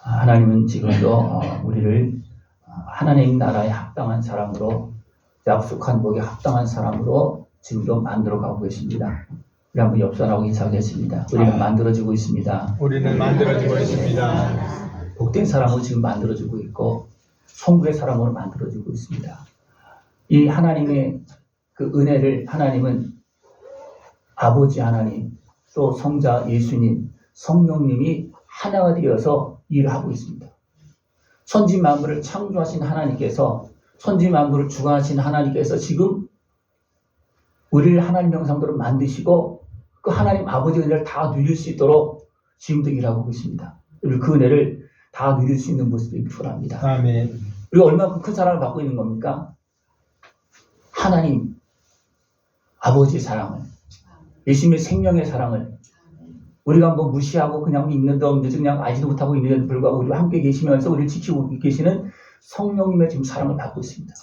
하나님은 지금도 우리를 하나님 나라에 합당한 사람으로, 약속한 복에 합당한 사람으로 지금도 만들어가고 계십니다. 우리 한번 옆 사람하고 인사하겠습니다. 우리는 만들어지고 있습니다. 우리는 만들어지고 있습니다. 복된 사람으로 지금 만들어지고 있고 성부의 사람으로 만들어지고 있습니다. 이 하나님의 그 은혜를 하나님은 아버지 하나님, 또 성자 예수님, 성령님이 하나가 되어서 일을 하고 있습니다. 천지 만물을 창조하신 하나님께서, 천지 만물을 주관하신 하나님께서 지금 우리를 하나님 형상대로 만드시고 그 하나님 아버지의 은혜를 다 누릴 수 있도록 지금도 일하고 계십니다. 그 은혜를 다 누릴 수 있는 모습이 필요합니다. 아멘. 우리가 얼마나 큰 사랑을 받고 있는 겁니까? 하나님 아버지의 사랑을, 예수님의 생명의 사랑을 우리가 뭐 무시하고 그냥 있는데 없는데 그냥 알지도 못하고 있는데도 불구하고 우리와 함께 계시면서 우리를 지키고 계시는 성령님의 지금 사랑을 받고 있습니다.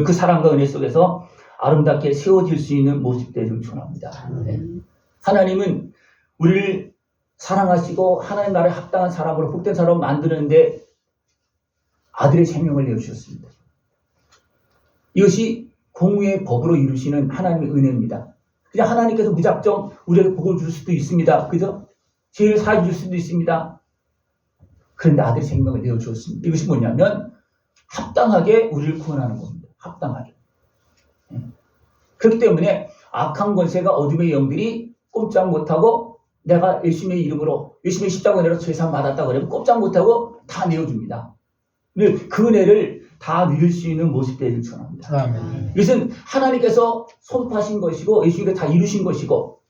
그 사랑과 은혜 속에서 아름답게 세워질 수 있는 모습들을 전합니다. 하나님은 우리를 사랑하시고 하나님 나라에 합당한 사람으로, 복된 사람으로 만드는데 아들의 생명을 내어주셨습니다. 이것이 공의의 법으로 이루시는 하나님의 은혜입니다. 그냥 하나님께서 무작정 우리에게 복을 줄 수도 있습니다. 그죠? 죄를 사해 줄 수도 있습니다. 그런데 아들의 생명을 내어주었습니다. 이것이 뭐냐면 합당하게 우리를 구원하는 겁니다. 합당하게. 그렇기 때문에 악한 권세가, 어둠의 영들이 꼼짝 못하고 내가 예수님의 이름으로, 예수님의 십자가 은혜로 죄상 받았다 그러면 꼼짝 못하고 다 내어줍니다. 그 은혜를 다 누릴 수 있는 모습들을 전합니다. 아멘. 이것은 하나님께서 선포하신 것이고 예수님께서 다 이루신 것이고,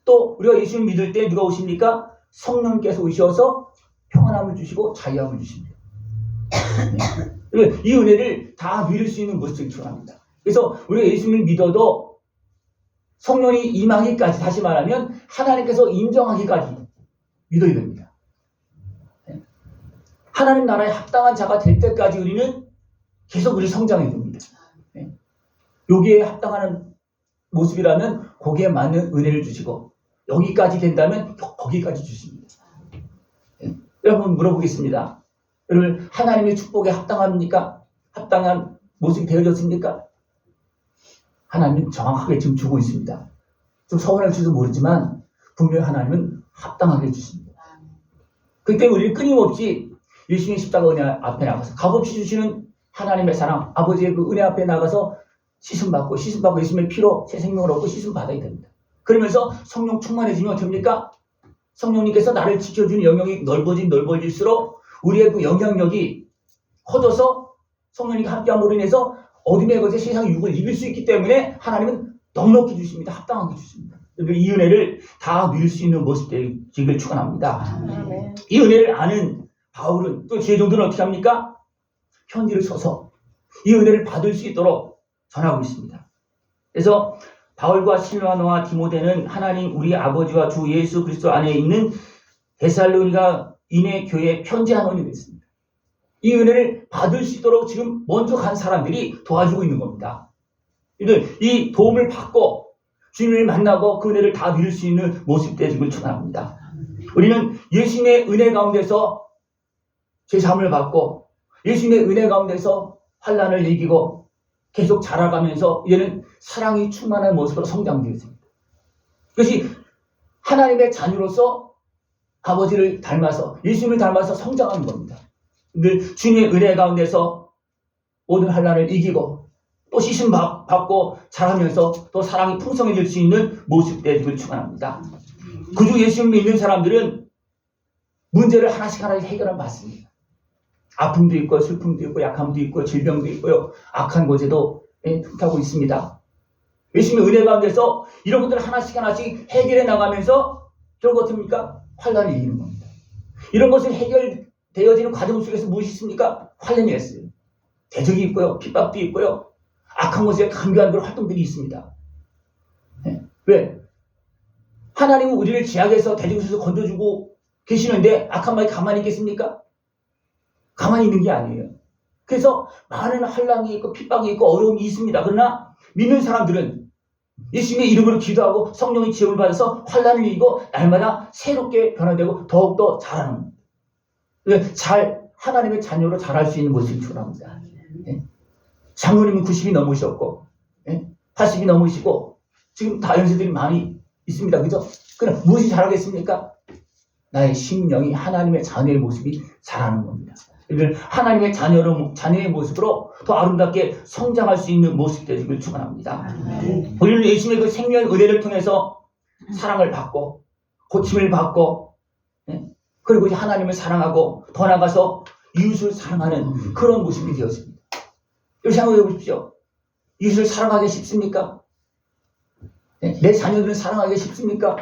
또 우리가 예수님을 믿을 때 누가 오십니까? 성령께서 오셔서 평안함을 주시고 자유함을 주십니다. 이 은혜를 다 누릴 수 있는 모습을 전합니다. 그래서 우리가 예수님을 믿어도 성령이 임하기까지, 다시 말하면 하나님께서 인정하기까지 믿어야 됩니다. 하나님 나라에 합당한 자가 될 때까지 우리는 계속 우리 성장해야 됩니다. 여기에 합당하는 모습이라면 거기에 맞는 은혜를 주시고, 여기까지 된다면 거기까지 주십니다. 여러분 물어보겠습니다. 여러분 하나님의 축복에 합당합니까? 합당한 모습이 되어졌습니까? 하나님은 정확하게 지금 주고 있습니다. 좀 서운할지도 모르지만 분명히 하나님은 합당하게 주십니다. 그렇기 때문에 우리는 끊임없이 예수님의 십자가 은혜 앞에 나가서 값없이 주시는 하나님의 사랑, 아버지의 그 은혜 앞에 나가서 씻음받고 예수님의 피로 새 생명을 얻고 씻음받아야 됩니다. 그러면서 성령 충만해지면 어떻습니까? 성령님께서 나를 지켜주는 영역이 넓어질수록 우리의 그 영향력이 커져서 성령님과 함께함으로 인해서 어둠의 것에 세상의 유혹을 이길 수 있기 때문에 하나님은 넉넉히 주십니다. 합당하게 주십니다. 이 은혜를 다 누릴 수 있는 모습들을 축원합니다. 이 은혜를 아는 바울은, 또 제자들은 어떻게 합니까? 편지를 써서 이 은혜를 받을 수 있도록 전하고 있습니다. 그래서 바울과 실바나와 디모데는 하나님 우리 아버지와 주 예수 그리스도 안에 있는 데살로니가 인의 교회에 편지한 원이 됐습니다. 이 은혜를 받을 수 있도록 지금 먼저 간 사람들이 도와주고 있는 겁니다. 이 도움을 받고 주님을 만나고 그 은혜를 다 누릴 수 있는 모습들을 축원합니다. 우리는 예수님의 은혜 가운데서 죄사함을 받고 예수님의 은혜 가운데서 환난을 이기고 계속 자라가면서 이제는 사랑이 충만한 모습으로 성장되었습니다. 그것이 하나님의 자녀로서 아버지를 닮아서, 예수님을 닮아서 성장하는 겁니다. 주님의 은혜 가운데서 모든 환난을 이기고 또 씻음 받고 자라면서 또 사랑이 풍성해질 수 있는 모습들을 축원합니다. 그중 예수님을 믿는 사람들은 문제를 하나씩 해결하면 맞습니다. 아픔도 있고 슬픔도 있고 약함도 있고 질병도 있고요. 악한 곳에도 틈타고 있습니다. 예수님의 은혜 가운데서 이런 것들을 하나씩 해결해 나가면서 결국 어떻습니까? 환난을 이기는 겁니다. 이런 것을 해결되어지는 과정 속에서 무엇이 있습니까? 환난이 있어요. 대적이 있고요. 핍박도 있고요. 악한 곳에 강교한 그런 활동들이 있습니다. 왜? 하나님은 우리를 제약에서 대적에서 건져주고 계시는데 악한 마음이 가만히 있겠습니까? 가만히 있는 게 아니에요. 그래서 많은 환난이 있고 핍박이 있고 어려움이 있습니다. 그러나 믿는 사람들은 예수님의 이름으로 기도하고 성령의 지원을 받아서 환난을 이기고 날마다 새롭게 변화되고 더욱더 자라는 겁니다. 하나님의 자녀로 자랄 수 있는 모습이 중요합니다. 예? 장로님은 90이 넘으셨고, 80이 넘으시고, 지금 다 연세들이 많이 있습니다. 그죠? 그럼 무엇이 자라겠습니까? 나의 심령이 하나님의 자녀의 모습이 자라는 겁니다. 하나님의 자녀의 모습으로 더 아름답게 성장할 수 있는 모습이 되기를 축원합니다. 우리는 예수님의 그 생명의 은혜를 통해서 사랑을 받고 고침을 받고 그리고 이제 하나님을 사랑하고 더 나아가서 이웃을 사랑하는 그런 모습이 되었습니다. 여러분 생각해 보십시오. 이웃을 사랑하기 쉽습니까? 내 자녀들은 사랑하기 쉽습니까?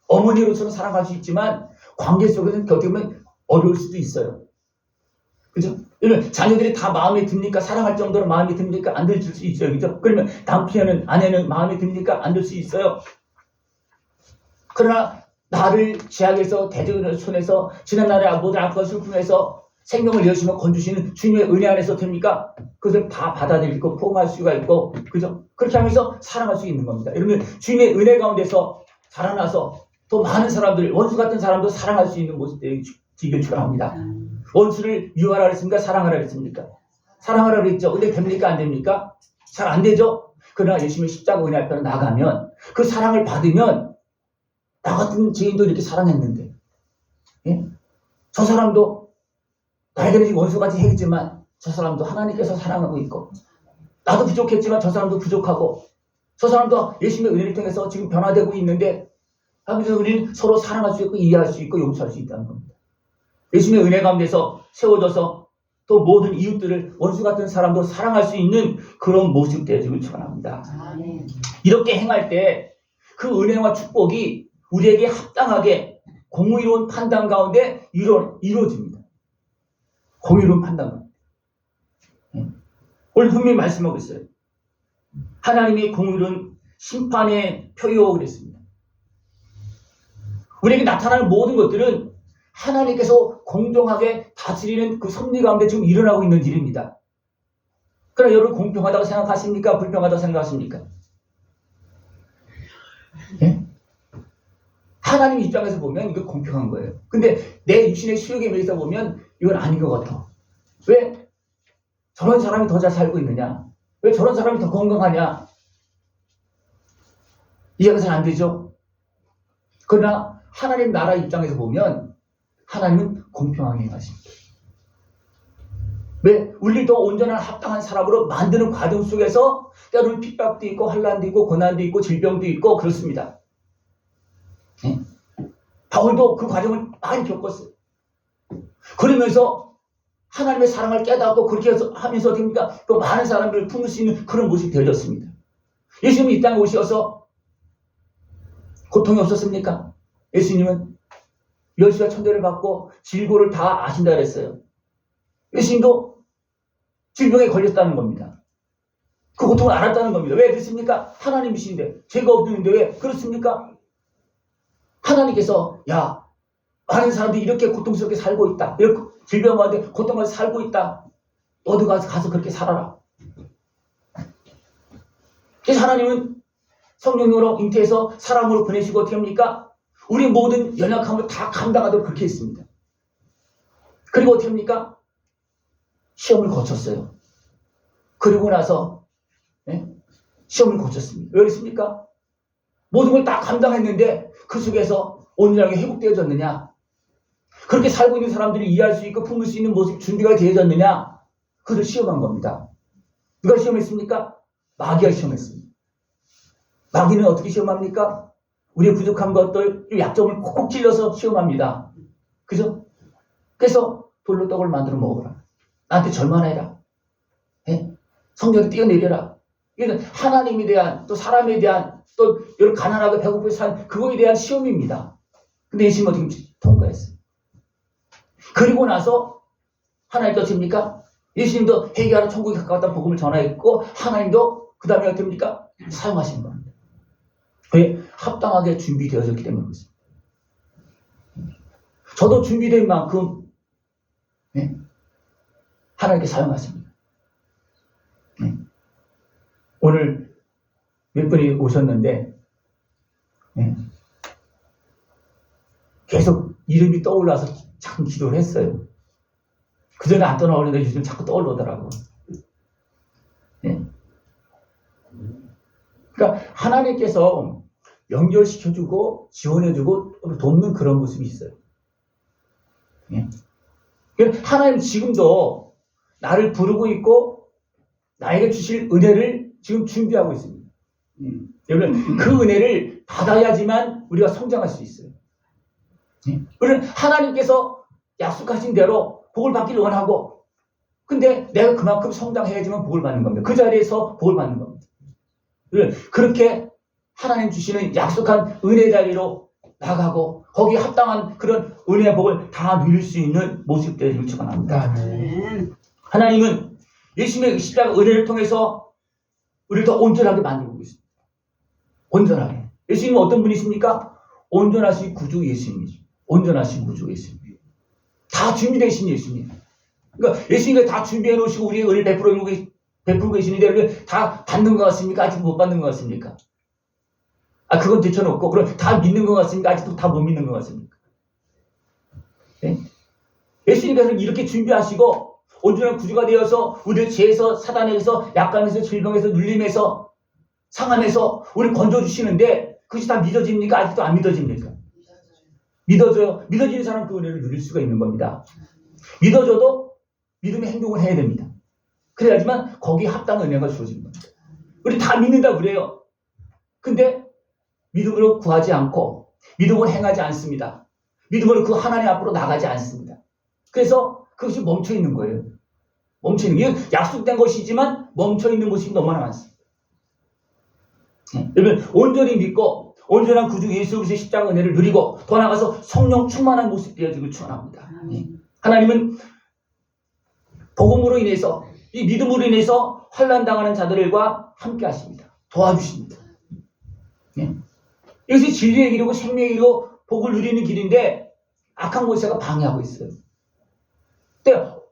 어머니로서는 사랑할 수 있지만 관계 속에서는 어떻게 보면 어려울 수도 있어요. 그죠? 여러분 자녀들이 다 마음에 듭니까? 사랑할 정도로 마음에 듭니까? 안 들 수 있어요. 그죠? 그러면 남편은 아내는 마음에 듭니까? 안 들 수 있어요. 그러나 나를 제약에서 대적의 손에서 지난날의 모든 악과 슬픔에서 생명을 여시며 건주시는 주님의 은혜 안에서 됩니까? 그것을 다 받아들이고 포용할 수가 있고, 그죠? 그렇게 하면서 사랑할 수 있는 겁니다. 여러분 주님의 은혜 가운데서 자라나서 또 많은 사람들, 원수 같은 사람도 사랑할 수 있는 모습들이 되길 축원합니다. 원수를 미워하라 그랬습니까? 사랑하라 그랬습니까? 사랑하라 그랬죠. 근데 됩니까? 안 됩니까? 잘 안 되죠? 그러나 예수님의 십자가 은혜 앞에 나가면 그 사랑을 받으면 나 같은 죄인도 이렇게 사랑했는데, 예? 저 사람도 나에게는 지금 원수같이 했지만 저 사람도 하나님께서 사랑하고 있고, 나도 부족했지만 저 사람도 부족하고, 저 사람도 예수님의 은혜를 통해서 지금 변화되고 있는데, 하면서 우리는 서로 사랑할 수 있고 이해할 수 있고 용서할 수 있다는 겁니다. 예수님의 은혜 가운데서 세워져서 또 모든 이웃들을 원수 같은 사람도 사랑할 수 있는 그런 모습 되어지길 축원합니다. 이렇게 행할 때 그 은혜와 축복이 우리에게 합당하게 공의로운 판단 가운데 이루어집니다. 공의로운 판단 가운데. 오늘 분명히 말씀하고 있어요. 하나님이 공의로운 심판의 표요 그랬습니다. 우리에게 나타나는 모든 것들은 하나님께서 공정하게 다스리는 그 섭리 가운데 지금 일어나고 있는 일입니다. 그러나 여러분 공평하다고 생각하십니까? 불평하다고 생각하십니까? 예? 하나님 입장에서 보면 이거 공평한 거예요. 근데 내 육신의 수욕에 매여서 보면 이건 아닌 것 같아. 왜 저런 사람이 더 잘 살고 있느냐? 왜 저런 사람이 더 건강하냐? 이해가 잘 안 되죠? 그러나 하나님 나라 입장에서 보면 하나님은 공평하게 행하십니다. 왜? 우리를 더 온전한 합당한 사람으로 만드는 과정 속에서 때로는 핍박도 있고 환난도 있고 고난도 있고 질병도 있고 그렇습니다. 네? 바울도 그 과정을 많이 겪었어요. 그러면서 하나님의 사랑을 깨닫고 그렇게 하면서 됩니까? 또 많은 사람들을 품을 수 있는 그런 모습이 되어졌습니다. 예수님이 이 땅에 오셔서 고통이 없었습니까? 예수님은 멸시와 천대를 받고 질고를 다 아신다 그랬어요. 예수님도 질병에 걸렸다는 겁니다. 그 고통을 알았다는 겁니다. 왜 그렇습니까? 하나님이신데 죄가 없는데 왜 그렇습니까? 하나님께서 야 많은 사람들이 이렇게 고통스럽게 살고 있다. 이렇게 질병 가운데 고통을 살고 있다. 너도 가서 그렇게 살아라. 그래서 하나님은 성령으로 잉태해서 사람으로 보내시고 어떻게 합니까? 우리 모든 연약함을 다 감당하도록 그렇게 했습니다. 그리고 어떻게 합니까? 시험을 거쳤어요. 그리고 나서 시험을 거쳤습니다. 왜 그랬습니까? 모든 걸 다 감당했는데 그 속에서 온전하게 회복되어졌느냐? 그렇게 살고 있는 사람들이 이해할 수 있고 품을 수 있는 모습 준비가 되어졌느냐? 그것을 시험한 겁니다. 누가 시험했습니까? 마귀가 시험했습니다. 마귀는 어떻게 시험합니까? 우리의 부족한 것들, 약점을 콕콕 찔러서 시험합니다. 그죠? 그래서 돌로 떡을 만들어 먹어라. 나한테 절만해라. 성령을 뛰어내려라. 이건 하나님에 대한 또 사람에 대한 또 여러 가난하고 배고프게 산 그거에 대한 시험입니다. 근데 예수님은 어떻게 통과했어요. 그리고 나서 하나님도 어떻습니까? 예수님도 회개하러 천국에 가까웠다는 복음을 전하였고 하나님도 그 다음에 어떻습니까? 사용하신 겁니다. 왜? 합당하게 준비되어졌기 때문에 그렇습니다. 저도 준비된 만큼 하나님께 사용하십니다. 오늘 몇 분이 오셨는데 계속 이름이 떠올라서 참 기도를 했어요. 그전에 안 떠나오는데 요즘 자꾸 떠올르더라고. 예. 그러니까 하나님께서 연결시켜주고 지원해주고 돕는 그런 모습이 있어요. 예. 하나님 지금도 나를 부르고 있고 나에게 주실 은혜를 지금 준비하고 있습니다. 여러분 그 은혜를 받아야지만 우리가 성장할 수 있어요. 우리는 하나님께서 약속하신 대로 복을 받기를 원하고 근데 내가 그만큼 성장해야지만 복을 받는 겁니다. 그 자리에서 복을 받는 겁니다. 그렇게 하나님 주시는 약속한 은혜 자리로 나가고 거기에 합당한 그런 은혜의 복을 다 누릴 수 있는 모습들을 축원합니다. 하나님은 예수님의 십자가 은혜를 통해서 우리를 더 온전하게 만들고 있습니다. 온전하게. 예수님은 어떤 분이십니까? 온전하신 구주 예수님이죠. 온전하신 구주 예수님. 다 준비되신 예수님. 그러니까 예수님이 다 준비해 놓으시고 우리의 은혜를 베풀고 계시는데 여러분 다 받는 것 같습니까? 아직 못 받는 것 같습니까? 그건 제쳐놓고 그럼 다 믿는 것 같습니까? 아직도 다 못 믿는 것 같습니까? 네? 예수님께서 이렇게 준비하시고 온전한 구주가 되어서 우리를 죄에서 사단에서 약간에서 질병에서 눌림에서 상함에서 우리를 건져주시는데 그것이 다 믿어집니까? 아직도 안 믿어집니까? 믿어져요. 믿어지는 사람 그 은혜를 누릴 수가 있는 겁니다. 믿어져도 믿음의 행동을 해야 됩니다. 그래야지만 거기에 합당한 은혜가 주어지는 겁니다. 우리 다 믿는다 그래요. 근데 믿음으로 구하지 않고 믿음으로 행하지 않습니다. 믿음으로 그 하나님 앞으로 나가지 않습니다. 그래서 그것이 멈춰있는 거예요. 멈춰있는 게 약속된 것이지만 멈춰있는 모습이 너무나 많습니다. 여러분 온전히 믿고 온전한 구주 예수 그리스도의 십자가 은혜를 누리고 더 나아가서 성령 충만한 모습 되어지길 축원합니다. 하나님은 복음으로 인해서 이 믿음으로 인해서 환난 당하는 자들과 함께 하십니다. 도와주십니다. 이것이 진리의 길이고 생명의 길이고 복을 누리는 길인데 악한 권세가 방해하고 있어요. 또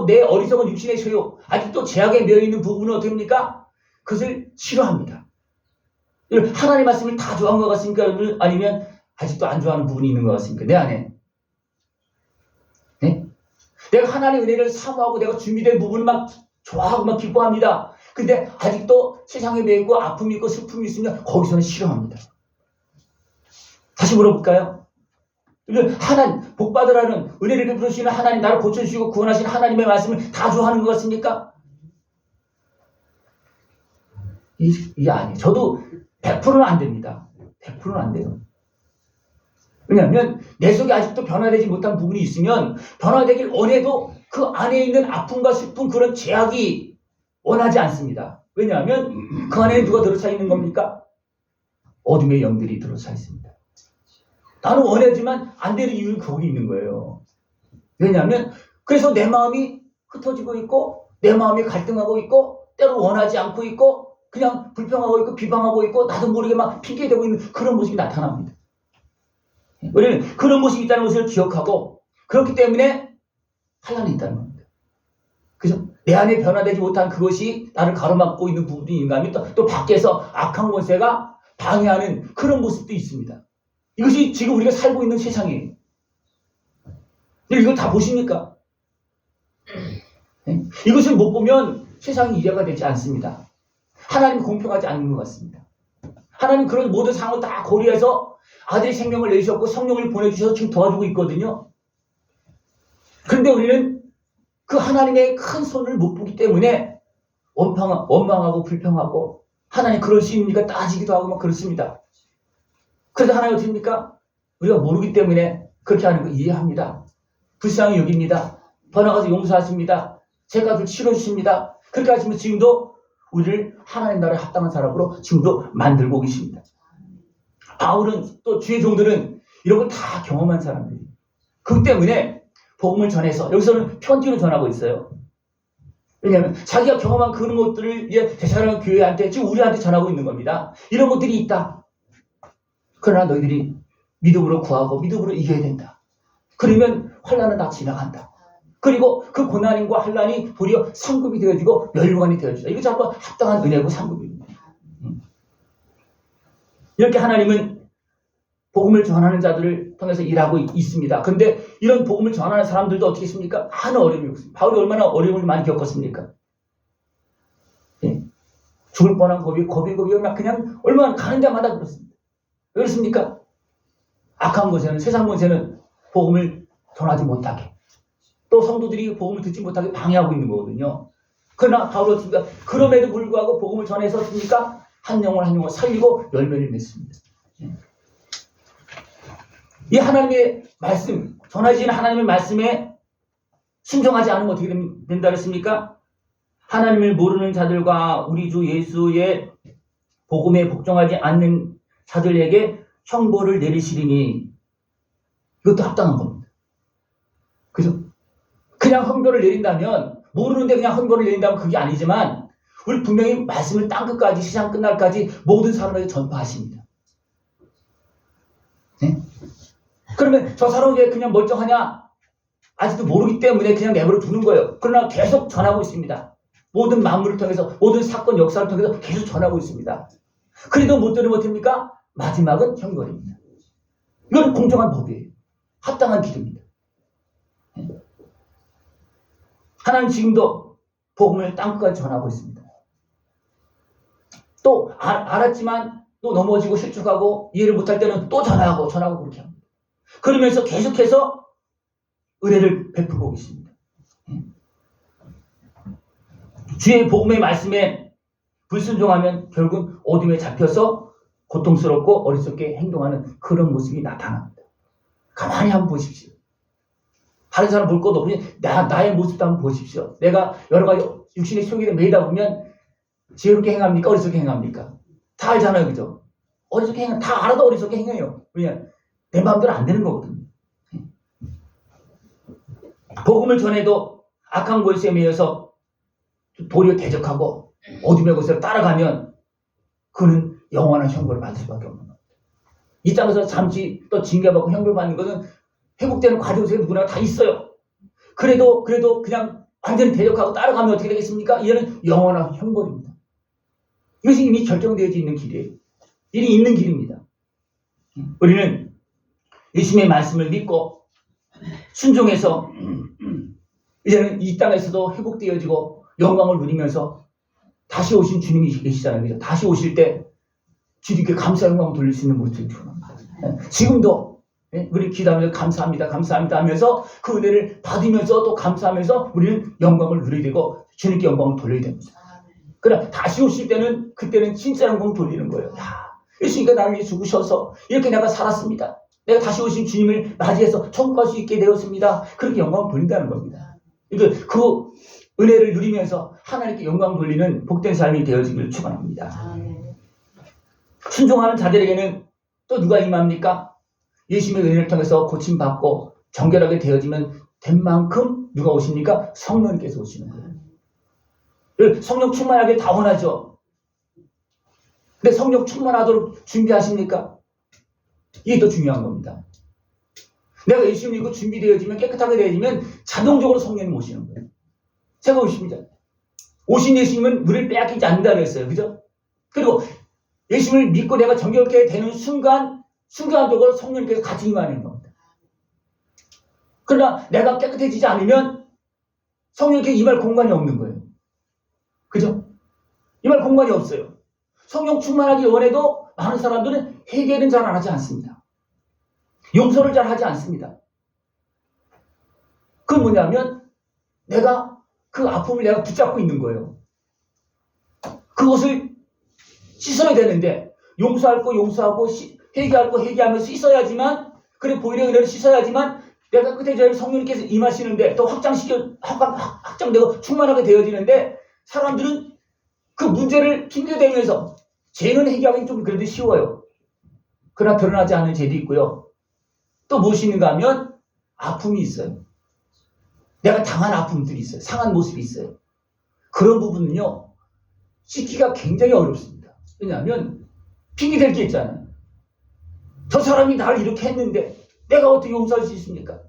내 어리석은 육신의 소유 아직도 제약에 매여있는 부분은 어떻게 합니까? 그것을 싫어합니다. 하나님 말씀을 다 좋아하는 것 같습니까? 아니면 아직도 안 좋아하는 부분이 있는 것 같습니까? 내 안에. 네? 내가 하나님의 은혜를 사모하고 내가 준비된 부분을 막 좋아하고 막 기뻐합니다. 근데 아직도 세상에 매이고 아픔이 있고 슬픔이 있으면 거기서는 싫어합니다. 다시 물어볼까요? 하나님, 복받으라는 은혜를 베풀으시는 하나님, 나를 고쳐주시고 구원하시는 하나님의 말씀을 다 좋아하는 것 같습니까? 이게 아니에요. 저도 100%는 안 됩니다. 100%는 안 돼요. 왜냐하면 내 속에 아직도 변화되지 못한 부분이 있으면 변화되길 원해도 그 안에 있는 아픔과 슬픔 그런 제약이 원하지 않습니다. 왜냐하면 그 안에 누가 들어차 있는 겁니까? 어둠의 영들이 들어차 있습니다. 나는 원하지만 안 되는 이유는 거기 있는 거예요. 왜냐하면 그래서 내 마음이 흩어지고 있고 내 마음이 갈등하고 있고 때로 원하지 않고 있고 그냥 불평하고 있고 비방하고 있고 나도 모르게 막 핑계대고 있는 그런 모습이 나타납니다. 우리는 그런 모습이 있다는 것을 기억하고 그렇기 때문에 환난이 있다는 겁니다. 그죠? 내 안에 변화되지 못한 그것이 나를 가로막고 있는 부분이 있는가 하면 또 밖에서 악한 권세가 방해하는 그런 모습도 있습니다. 이것이 지금 우리가 살고 있는 세상이에요. 이걸 다 보십니까? 네? 이것을 못 보면 세상이 이해가 되지 않습니다. 하나님 공평하지 않는 것 같습니다. 하나님 그런 모든 상황을 다 고려해서 아들의 생명을 내주셨고 성령을 보내주셔서 지금 도와주고 있거든요. 그런데 우리는 그 하나님의 큰 손을 못 보기 때문에 원망하고 불평하고 하나님 그럴 수 있습니까? 따지기도 하고 막 그렇습니다. 그래서 하나님 어떻게 합니까? 우리가 모르기 때문에 그렇게 하는 거 이해합니다. 불쌍히 여깁니다. 더 나가서 용서하십니다. 죄값을 치러주십니다. 그렇게 하시면 지금도 우리를 하나님 나라에 합당한 사람으로 지금도 만들고 계십니다. 바울은 또 주의 종들은 이런 걸 다 경험한 사람들이에요. 그렇기 때문에 복음을 전해서 여기서는 편지로 전하고 있어요. 왜냐하면 자기가 경험한 그런 것들을 이제 데살로니가 교회한테 지금 우리한테 전하고 있는 겁니다. 이런 것들이 있다. 그러나 너희들이 믿음으로 구하고 믿음으로 이겨야 된다. 그러면 환난은 다 지나간다. 그리고 그 고난과 환난이 도리어 상급이 되어지고 멸관이 되어지다. 이거 전부 합당한 은혜고 상급입니다. 이렇게 하나님은 복음을 전하는 자들을 통해서 일하고 있습니다. 그런데 이런 복음을 전하는 사람들도 어떻게 했습니까? 많은 어려움이 없습니다. 바울이 얼마나 어려움을 많이 겪었습니까? 예. 죽을 뻔한 고비 그냥 얼마나 가는 데마다 그렇습니다. 왜 그렇습니까? 악한 곳에는, 세상 곳에는 복음을 전하지 못하게, 또 성도들이 복음을 듣지 못하게 방해하고 있는 거거든요. 그러나 바울은 어떻습니까? 그럼에도 불구하고 복음을 전해서 어떻습니까? 한 영혼 살리고 열매를 맺습니다. 이 하나님의 말씀, 전해지는 하나님의 말씀에 순종하지 않으면 어떻게 된다 그랬습니까? 하나님을 모르는 자들과 우리 주 예수의 복음에 복종하지 않는 자들에게 형벌을 내리시리니, 이것도 합당한 겁니다. 그죠? 그냥 형벌을 내린다면, 모르는데 그냥 형벌을 내린다면 그게 아니지만, 우리 분명히 말씀을 땅끝까지, 시장 끝날까지 모든 사람에게 전파하십니다. 네? 그러면 저 사람은 왜 그냥 멀쩡하냐? 아직도 모르기 때문에 그냥 내버려 두는 거예요. 그러나 계속 전하고 있습니다. 모든 만물을 통해서, 모든 사건, 역사를 통해서 계속 전하고 있습니다. 그래도 못 들으면 어떻습니까? 마지막은 형벌입니다. 이건 공정한 법이에요. 합당한 길입니다. 하나님 지금도 복음을 땅끝까지 전하고 있습니다. 또 알았지만 또 넘어지고 실족하고 이해를 못할 때는 또 전하고 그렇게 합니다. 그러면서 계속해서 은혜를 베풀고 있습니다. 주의 복음의 말씀에 불순종하면 결국 어둠에 잡혀서 고통스럽고 어리석게 행동하는 그런 모습이 나타납니다. 가만히 한번 보십시오. 다른 사람 볼 것도 없이 나의 모습도 한번 보십시오. 내가 여러 가지 육신의 속에 매이다 보면 지혜롭게 행합니까? 어리석게 행합니까? 다 알잖아요. 그죠? 어리석게 다 알아도 어리석게 행해요. 왜냐하면 내 마음대로 안 되는 거거든요. 복음을 전해도 악한 곳에 매여서 도리어 대적하고 어둠의 곳으로 따라가면 그는 영원한 형벌을 받을 수밖에 없는 겁니다. 이 땅에서 잠시 또 징계받고 형벌받는 것은 회복되는 과정 속에 누구나 다 있어요. 그래도 그냥 완전히 대적하고 따라가면 어떻게 되겠습니까? 이제는 영원한 형벌입니다. 이것이 이미 결정되어 있는 길이에요. 이미 있는 길입니다. 우리는 예수님의 말씀을 믿고 순종해서 이제는 이 땅에서도 회복되어지고 영광을 누리면서 다시 오신 주님이 계시잖아요. 그죠? 다시 오실 때 주님께 감사 영광을 돌릴 수 있는 모습을 주옵니다. 지금도 우리 기도하면서 감사합니다 하면서 그 은혜를 받으면서 또 감사하면서 우리는 영광을 누리게 되고 주님께 영광을 돌려야 됩니다. 그러나 다시 오실 때는 그때는 진짜 영광을 돌리는 거예요. 예수님께서 나를 위해 죽으셔서 이렇게 내가 살았습니다. 내가 다시 오신 주님을 맞이해서 천국 갈 수 있게 되었습니다. 그렇게 영광을 돌린다는 겁니다. 그러니까 그 은혜를 누리면서 하나님께 영광 돌리는 복된 삶이 되어지기를 축원합니다. 순종하는 자들에게는 또 누가 임합니까? 예수님의 은혜를 통해서 고침받고 정결하게 되어지면 된 만큼 누가 오십니까? 성령께서 오시는 거예요. 성령 충만하게 다 원하죠. 근데 성령 충만하도록 준비하십니까? 이게 더 중요한 겁니다. 내가 예수님 믿고 준비되어지면 깨끗하게 되어지면 자동적으로 성령님 오시는 거예요. 생각해 보십니다. 오신 예수님은 우리를 빼앗기지 않는다 그랬어요. 그죠? 그리고 예수님을 믿고 내가 정결케 되는 순간적으로 성령님께서 같이 임하는 겁니다. 그러나 내가 깨끗해지지 않으면 성령님께 임할 공간이 없는 거예요. 그죠? 임할 공간이 없어요. 성령 충만하기 원해도 많은 사람들은 회개는 잘 안 하지 않습니다. 용서를 잘 하지 않습니다. 그건 뭐냐면 내가 그 아픔을 내가 붙잡고 있는 거예요. 그것을 씻어야 되는데 용서할 거 용서하고 회개할 거 회개하면서 씻어야지만 그래 보이려 은혜를 씻어야지만 내가 끝에 성령님께서 임하시는데 또 확장되고 충만하게 되어지는데 사람들은 그 문제를 핑계대면서 죄는 회개하기 좀 그래도 쉬워요. 그러나 드러나지 않는 죄도 있고요. 또 무엇이 있는가 하면 아픔이 있어요. 내가 당한 아픔들이 있어요. 상한 모습이 있어요. 그런 부분은요. 씻기가 굉장히 어렵습니다. 왜냐하면 핑계댈 게 있잖아요. 저 사람이 나를 이렇게 했는데 내가 어떻게 용서할 수 있습니까?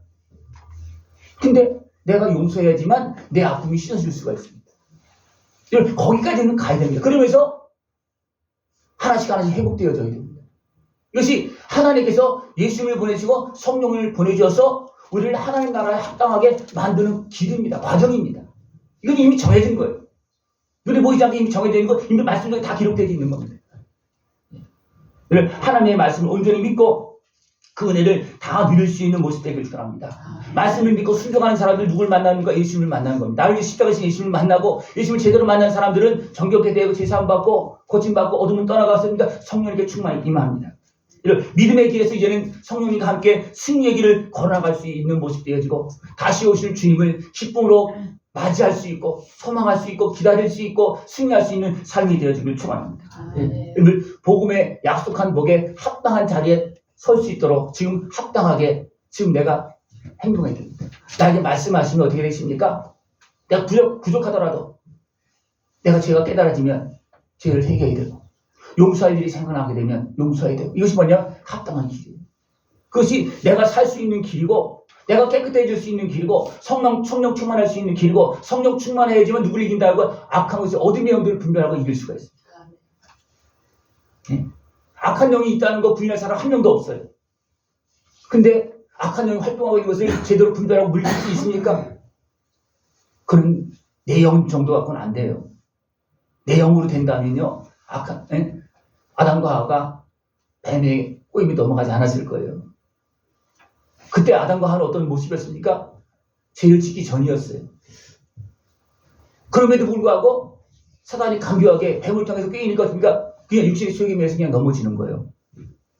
근데 내가 용서해야지만 내 아픔이 씻어질 수가 있습니다. 거기까지는 가야 됩니다. 그러면서 하나씩 회복되어져야 됩니다. 이것이 하나님께서 예수님을 보내시고 성령을 보내주셔서 우리를 하나님 나라에 합당하게 만드는 길입니다. 과정입니다. 이건 이미 정해진 거예요. 눈에 보이지 않게 이미 정해져 있는 거, 이미 말씀 중에 다 기록되어 있는 겁니다. 하나님의 말씀을 온전히 믿고 그 은혜를 다 누릴 수 있는 모습 되기를 축원합니다. 말씀을 믿고 순종하는 사람들 누굴 만나는가? 예수님을 만나는 겁니다. 나를 위해 십자가에서 예수님을 만나고 예수님을 제대로 만난 사람들은 정결케 되고 제사함받고 고침받고 어둠은 떠나갔습니다. 성령에게 충만히 임합니다. 이런 믿음의 길에서 이제는 성령님과 함께 승리의 길을 걸어나갈 수 있는 모습 되어지고 다시 오실 주님을 기쁨으로 맞이할 수 있고 소망할 수 있고 기다릴 수 있고 승리할 수 있는 삶이 되어지길 축원합니다. 복음의 약속한 복에 합당한 자리에 설 수 있도록 지금 합당하게 지금 내가 행동해야 됩니다. 나에게 말씀하시면 어떻게 되십니까? 내가 부족하더라도 내가 죄가 깨달아지면 죄를 회개해야 되고 용서할 일이 생각나게 되면 용서해야 되고 이것이 뭐냐? 합당한 길이에요. 그것이 내가 살 수 있는 길이고 내가 깨끗해질 수 있는 길이고 성령 충만할 수 있는 길이고 성령 충만해야지만 누구를 이긴다고 악한 것을 어둠의 영들을 분별하고 이길 수가 있습니다. 네. 악한 영이 있다는 거 부인할 사람 한 명도 없어요. 근데 악한 영이 활동하고 있는 것을 제대로 분별하고 물릴 수 있습니까? 그런 내 영 정도 갖고는 안 돼요. 내 영으로 된다면요. 아담과 하와가 뱀의 꼬임에 넘어가지 않았을 거예요. 그때 아담과 하와는 어떤 모습이었습니까? 죄를 짓기 전이었어요. 그럼에도 불구하고 사단이 강교하게 뱀을 통해서 꾀이니까 그냥 육신의 속임에 의해서 그냥 넘어지는 거예요.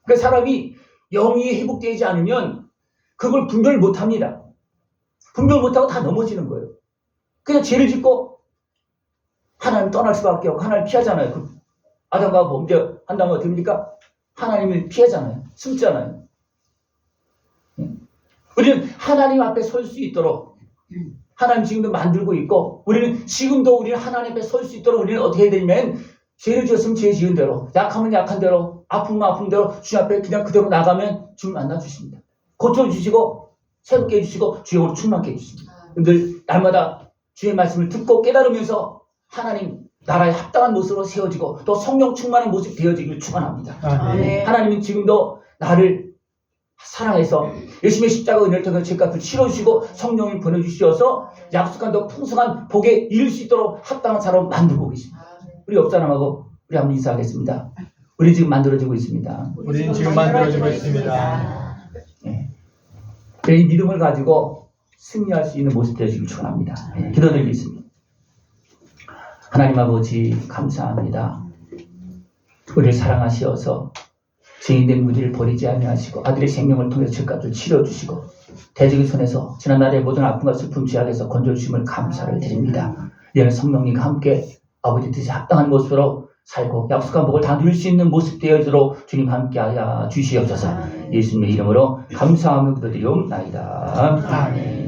그러니까 사람이 영이 회복되지 않으면 그걸 분별을 못합니다. 분별 못하고 다 넘어지는 거예요. 그냥 죄를 짓고 하나님 떠날 수밖에 없고 하나님 피하잖아요. 아담과 범죄 한다면 어떻게 됩니까? 하나님을 피하잖아요. 숨잖아요. 우리는 하나님 앞에 설 수 있도록 하나님 지금도 만들고 있고 우리는 지금도 우리는 하나님 앞에 설 수 있도록 우리는 어떻게 해야 되냐면 죄를 지었으면 죄 지은 대로 약하면 약한 대로 아프면 아픈 대로 주님 앞에 그냥 그대로 나가면 주님 만나주십니다. 고쳐주시고 새롭게 해주시고 주의 영으로 충만케 해주십니다. 여러분들 날마다 주의 말씀을 듣고 깨달으면서 하나님 나라에 합당한 모습으로 세워지고 또 성령 충만한 모습이 되어지기를 축원합니다. 하나님은 지금도 나를 사랑해서 예수님의 십자가 은혜를 통해서 죄값을 치러주시고 성령을 보내주셔서 약속한 더 풍성한 복에 이를 수 있도록 합당한 사람을 만들고 계십니다. 우리 옆 사람하고 우리 한번 인사하겠습니다. 우리 지금 만들어지고 있습니다. 우리는 지금 만들어지고 있습니다. 네. 이 믿음을 가지고 승리할 수 있는 모습 되시길 축원합니다. 네. 기도드리겠습니다. 하나님 아버지 감사합니다. 우리를 사랑하시어서 죄인된 우리를 버리지 아니하시고 아들의 생명을 통해서 죄값을 치러주시고 대적의 손에서 지난날의 모든 아픔과 슬픔 죄악에서 건져주심을 감사를 드립니다. 이제는 성령님과 함께 아버지 뜻에 합당한 모습으로 살고 약속한 복을 다 누릴 수 있는 모습 되어지도록 주님 함께하여 주시옵소서. 예수님의 이름으로 감사하며 기도드리옵나이다. 아멘.